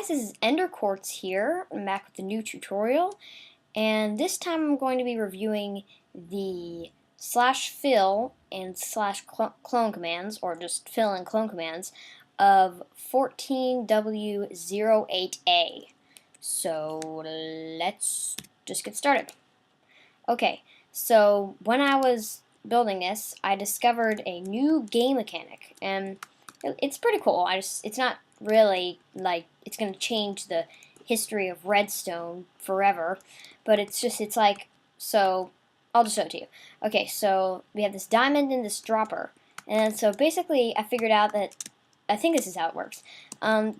guys, this is Ender Quartz here. I'm back with a new tutorial, and this time I'm going to be reviewing the /fill and /clone commands, or just fill and clone commands, of 14W08A. So let's just get started. Okay, so when I was building this, I discovered a new game mechanic, and it's pretty cool. It's not really like it's going to change the history of Redstone forever, but it's like, so I'll just show it to you. Okay, so we have this diamond and this dropper, and so basically I figured out that, I think this is how it works.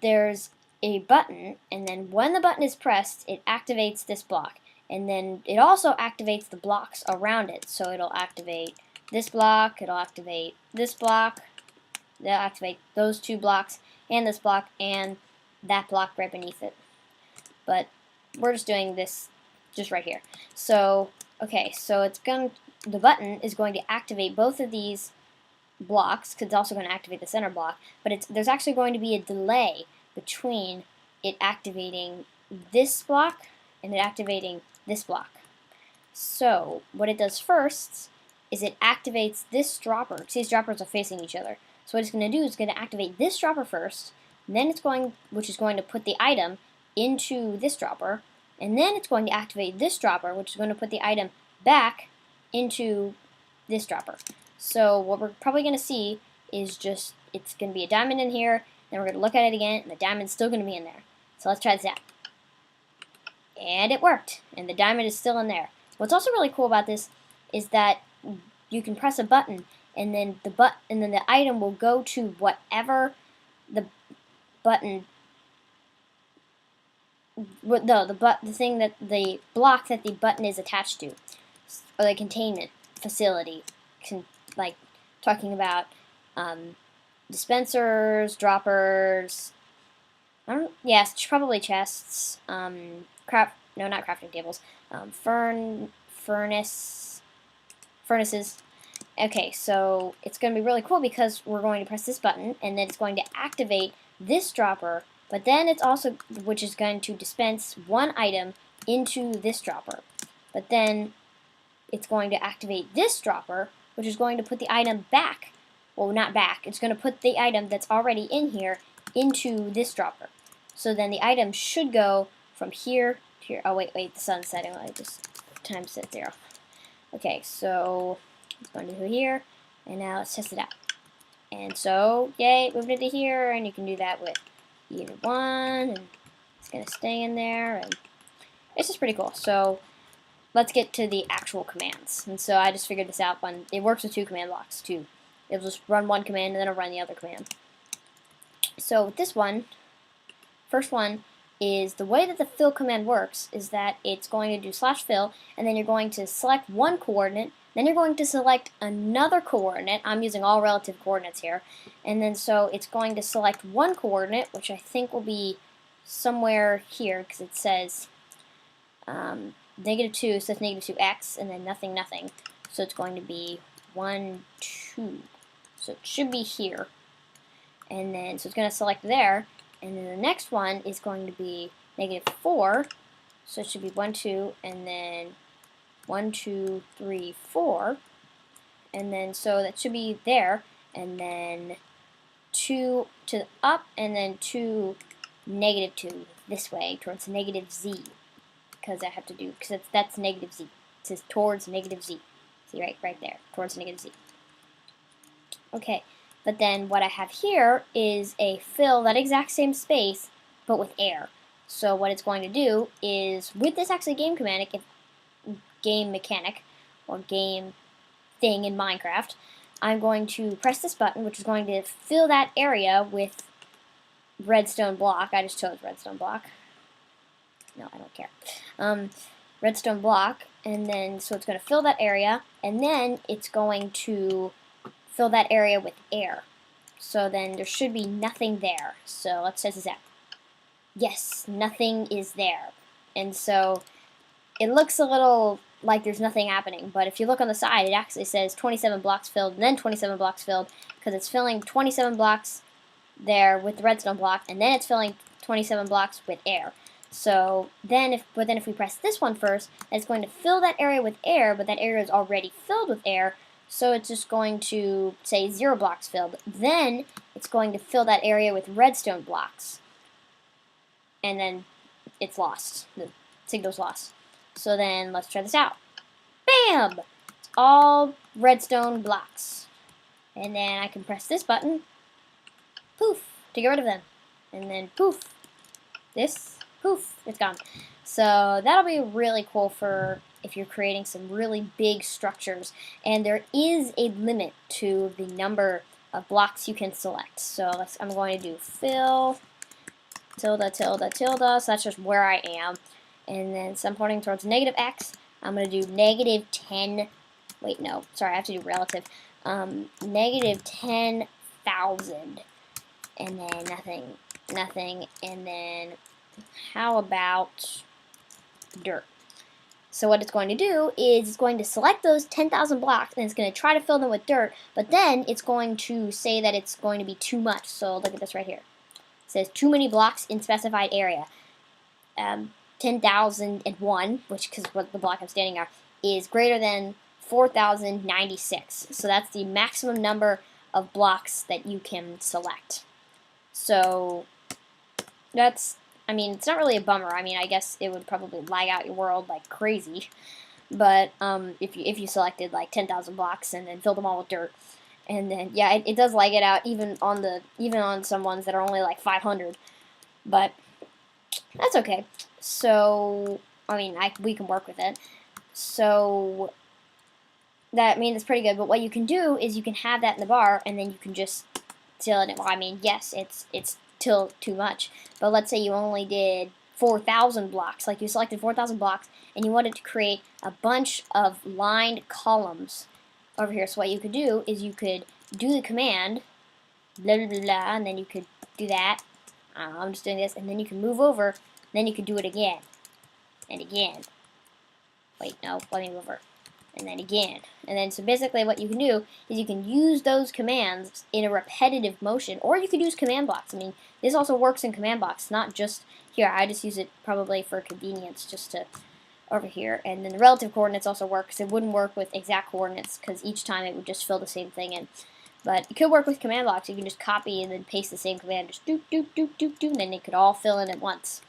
There's a button, and then when the button is pressed, it activates this block. And then it also activates the blocks around it. So it'll activate this block, it'll activate this block, they'll activate those two blocks, and this block, and that block right beneath it. But we're just doing this just right here. So, okay, so the button is going to activate both of these blocks, because it's also going to activate the center block, but there's actually going to be a delay between it activating this block and it activating this block. So what it does first is it activates this dropper. See, these droppers are facing each other. So what it's going to do is it's going to activate this dropper first, then which is going to put the item into this dropper, and then it's going to activate this dropper, which is going to put the item back into this dropper. So what we're probably going to see is just, it's going to be a diamond in here, then we're going to look at it again, and the diamond's still going to be in there. So let's try this out. And it worked, and the diamond is still in there. What's also really cool about this is that you can press a button, and then the item will go to whatever the button, the thing that the block that the button is attached to, or the containment facility, like talking about dispensers, droppers. Yes, probably chests. No, not crafting tables. Furnaces. Okay, so it's going to be really cool because we're going to press this button, and then it's going to activate this dropper, but then it's also, which is going to dispense one item into this dropper. But then it's going to activate this dropper, which is going to put the item back. Well, not back. It's going to put the item that's already in here into this dropper. So then the item should go from here to here. Oh, wait, the sun's setting. I just time set 0. Okay, so it's going to go here, and now let's test it out. And so, yay, moved it to here, and you can do that with either one, and it's going to stay in there, and it's just pretty cool. So let's get to the actual commands. And so I just figured this out. It works with 2 command blocks, too. It'll just run one command, and then it'll run the other command. So with this one, first one is the way that the fill command works is that it's going to do /fill, and then you're going to select one coordinate, then you're going to select another coordinate. I'm using all relative coordinates here. And then so it's going to select one coordinate, which I think will be somewhere here, because it says -2, so it's -2x, and then nothing, nothing. So it's going to be 1, 2. So it should be here. And then, so it's going to select there. And then the next one is going to be -4, so it should be 1, 2, and then 1, 2, 3, 4, and then so that should be there, and then 2 to the up, and then 2, -2 this way towards -z, because I have to do, because that's -z. It says towards -z. See, right there, towards -z. Okay. But then what I have here is a fill that exact same space, but with air. So what it's going to do is, with this actually game mechanic, or game thing in Minecraft, I'm going to press this button, which is going to fill that area with redstone block. I just chose redstone block. No, I don't care. Redstone block, and then so it's going to fill that area, and then it's going to fill that area with air. So then there should be nothing there. So let's test this out. Yes, nothing is there. And so it looks a little like there's nothing happening, but if you look on the side, it actually says 27 blocks filled, and then 27 blocks filled, because it's filling 27 blocks there with the redstone block, and then it's filling 27 blocks with air. So then if we press this one first, it's going to fill that area with air, but that area is already filled with air, so it's just going to say 0 blocks filled. Then it's going to fill that area with redstone blocks. And then it's lost. The signal's lost. So then let's try this out. Bam! It's all redstone blocks. And then I can press this button, poof, to get rid of them. And then poof, this, poof, it's gone. So that'll be really cool for if you're creating some really big structures. And there is a limit to the number of blocks you can select. So I'm going to do fill, tilde, tilde, tilde, so that's just where I am. And then so I'm pointing towards negative x. I'm going to do negative 10, wait, no, sorry, I have to do relative. Negative 10,000. And then nothing, and then how about dirt? So what it's going to do is it's going to select those 10,000 blocks, and it's going to try to fill them with dirt, but then it's going to say that it's going to be too much. So look at this right here. It says too many blocks in specified area. 10,001, which, because what the block I'm standing on, is greater than 4,096. So that's the maximum number of blocks that you can select. So that's, I mean, it's not really a bummer. I mean, I guess it would probably lag out your world like crazy. But if you selected like 10,000 blocks and then filled them all with dirt, and then yeah, it does lag it out even on some ones that are only like 500. But that's okay. So I mean, we can work with it. So that means it's pretty good. But what you can do is you can have that in the bar, and then you can just till it. Well, I mean, yes, it's till too much. But let's say you only did 4,000 blocks. Like you selected 4,000 blocks, and you wanted to create a bunch of lined columns over here. So what you could do is you could do the command, blah, blah, blah, blah, and then you could do that. I'm just doing this, and then you can move over, and then you can do it again, and again. Wait, no, let me move over. And then again. And then, so basically what you can do is you can use those commands in a repetitive motion, or you could use command blocks. I mean, this also works in command blocks, not just here. I just use it probably for convenience, just to over here. And then the relative coordinates also work, because it wouldn't work with exact coordinates, because each time it would just fill the same thing in. But it could work with command blocks. You can just copy and then paste the same command, just doop, doop, doop, doop, doop, and then it could all fill in at once.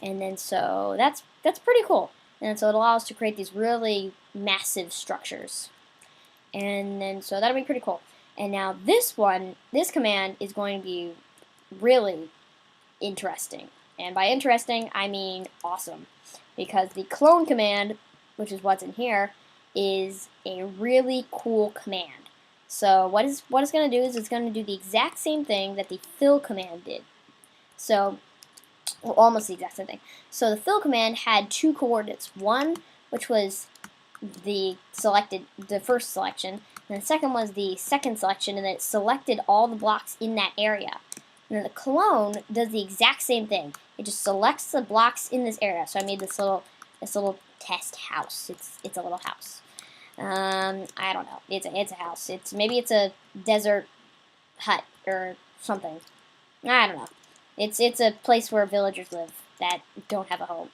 And then so that's pretty cool. And so it allows us to create these really massive structures. And then so that'll be pretty cool. And now this command is going to be really interesting. And by interesting, I mean awesome. Because the clone command, which is what's in here, is a really cool command. So what it's going to do is it's going to do the exact same thing that the fill command did. So, well, almost the exact same thing. So the fill command had two coordinates. One, which was the first selection, and the second was the second selection, and then it selected all the blocks in that area. And then the clone does the exact same thing. It just selects the blocks in this area. So I made this little test house. It's a little house. I don't know. It's a house. Maybe it's a desert hut or something. I don't know. It's a place where villagers live that don't have a home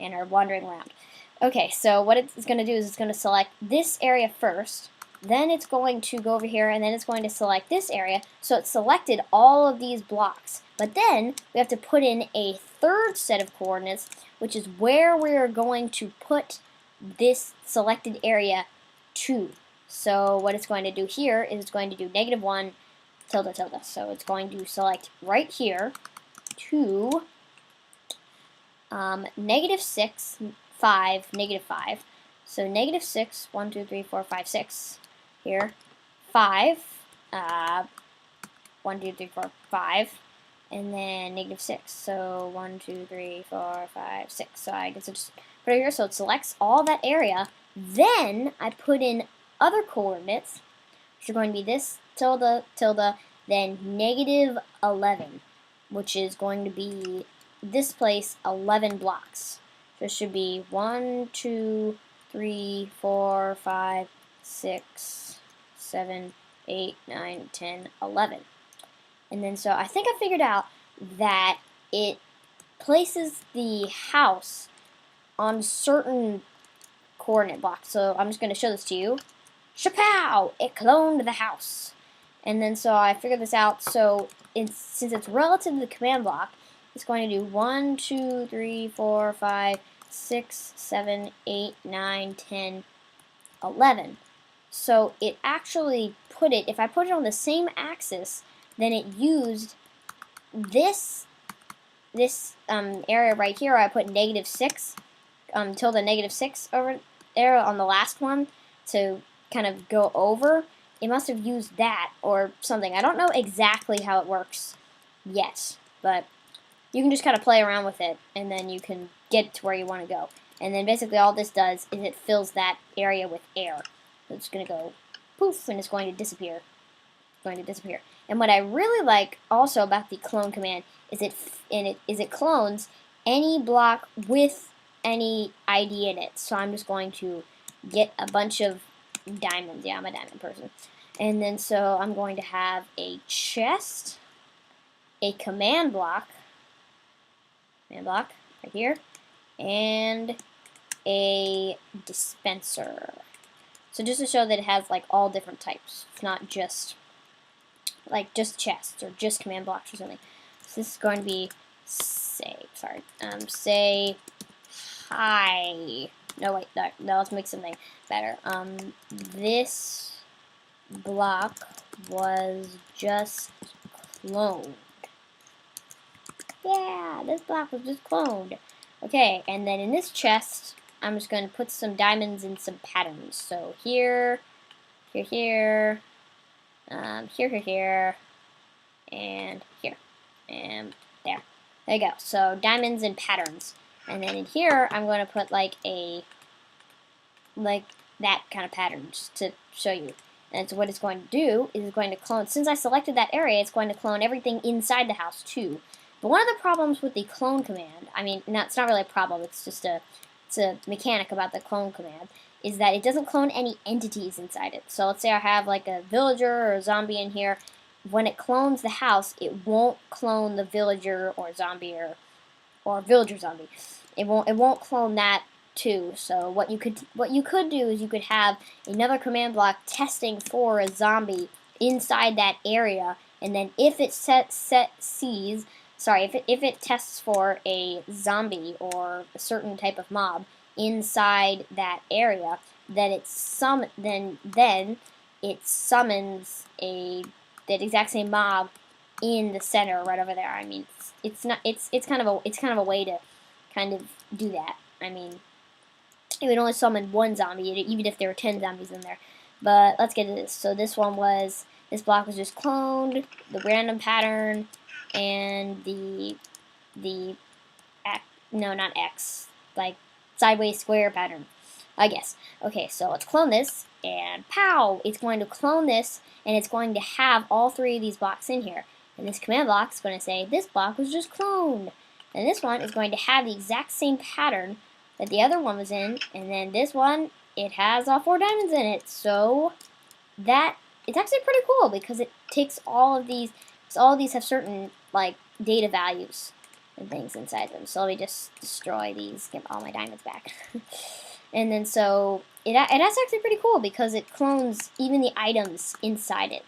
and are wandering around. Okay, so what it's going to do is it's going to select this area first, then it's going to go over here, and then it's going to select this area. So it selected all of these blocks. But then we have to put in a third set of coordinates, which is where we're going to put this selected area to. So what it's going to do here is it's going to do -1 tilde tilde. So it's going to select right here to -6, 5, -5. So -6, 1, 2, 3, 4, 5, 6 here. 5, 1, 2, 3, 4, 5. And then -6. So 1, 2, 3, 4, 5, 6. So I guess I just put it here. So it selects all that area. Then I put in other coordinates, which are going to be this tilde tilde, then -11, which is going to be this place 11 blocks. So it should be 1, 2, 3, 4, 5, 6, 7, 8, 9, 10, 11. And then so I think I figured out that it places the house on certain coordinate blocks. So I'm just going to show this to you. Shapow! It cloned the house. And then so I figured this out. So since it's relative to the command block, it's going to do 1, 2, 3, 4, 5, 6, 7, 8, 9, 10, 11. So it actually put it, if I put it on the same axis, then it used this area right here. I put -6, tilde -6 over there on the last one to kind of go over. It must have used that or something. I don't know exactly how it works yet, but you can just kind of play around with it, and then you can get to where you want to go. And then basically all this does is it fills that area with air. So it's going to go poof, and it's going to disappear. And what I really like also about the clone command is it clones any block with any ID in it. So I'm just going to get a bunch of diamonds. Yeah, I'm a diamond person. And then so I'm going to have a chest, a command block right here, and a dispenser. So just to show that it has like all different types. It's not just like just chests or just command blocks or something. So this is going to be say hi. No wait, no, let's make something better. This block was just cloned. Yeah, this block was just cloned. Okay, and then in this chest, I'm just going to put some diamonds and some patterns. So here, here, and here, and there. There you go. So diamonds and patterns. And then in here, I'm going to put like that kind of pattern just to show you. And so what it's going to do is it's going to clone, since I selected that area, it's going to clone everything inside the house too. But one of the problems with the clone command, I mean, it's not really a problem, it's just it's a mechanic about the clone command, is that it doesn't clone any entities inside it. So let's say I have like a villager or a zombie in here. When it clones the house, it won't clone the villager or zombie or villager zombie. It won't clone that too. So what you could do is you could have another command block testing for a zombie inside that area, and then if it if it tests for a zombie or a certain type of mob inside that area, then it summons that exact same mob in the center right over there. I mean, it's kind of a way to kind of do that. I mean, it would only summon one zombie, even if there were 10 zombies in there. But let's get to this. So this block was just cloned, the random pattern, and not X, like sideways square pattern, I guess. Okay, so let's clone this, and pow! It's going to clone this, and it's going to have all three of these blocks in here. And this command block is going to say, this block was just cloned. And this one is going to have the exact same pattern that the other one was in, and then this one, it has all 4 diamonds in it. So it's actually pretty cool because it takes all of these, so all of these have certain like data values and things inside them. So let me just destroy these, get all my diamonds back. And then so that's actually pretty cool because it clones even the items inside it.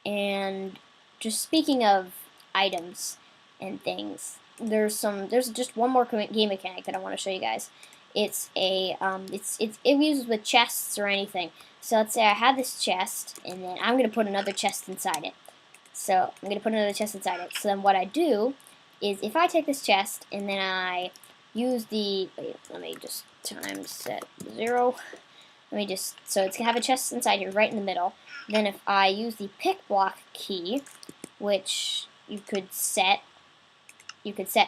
And just speaking of items and things, there's just one more game mechanic that I want to show you guys. It's it uses with chests or anything. So let's say I have this chest, and then I'm gonna put another chest inside it. So I'm gonna put another chest inside it. So then what I do is if I take this chest and then I use let me just time set 0. So it's gonna have a chest inside here right in the middle. Then if I use the pick block key, which you could set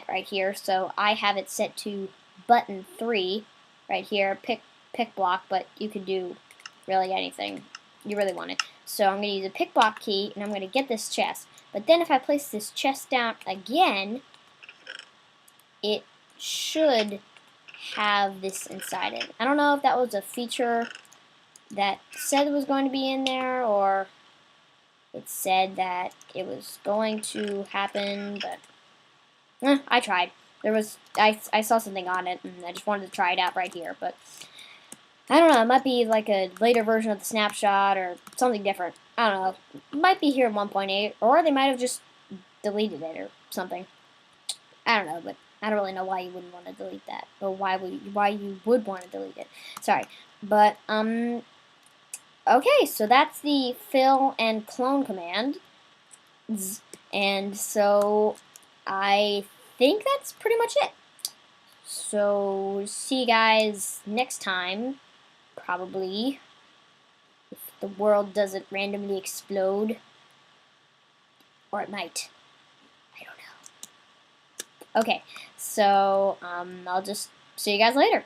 right here. So I have it set to button 3 right here, pick block, but you could do really anything you really want it. So I'm going to use a pick block key, and I'm going to get this chest. But then if I place this chest down again, it should have this inside it. I don't know if that was a feature that said it was going to be in there, or it said that it was going to happen, but I tried. I saw something on it, and I just wanted to try it out right here, but I don't know, it might be like a later version of the snapshot or something different. I don't know. It might be here in 1.8, or they might have just deleted it or something. I don't know, but I don't really know why you wouldn't want to delete that, or why you would want to delete it. Sorry, but okay, so that's the fill and clone command, and so I think that's pretty much it. So see you guys next time, probably, if the world doesn't randomly explode, or it might. I don't know. Okay, so I'll just see you guys later.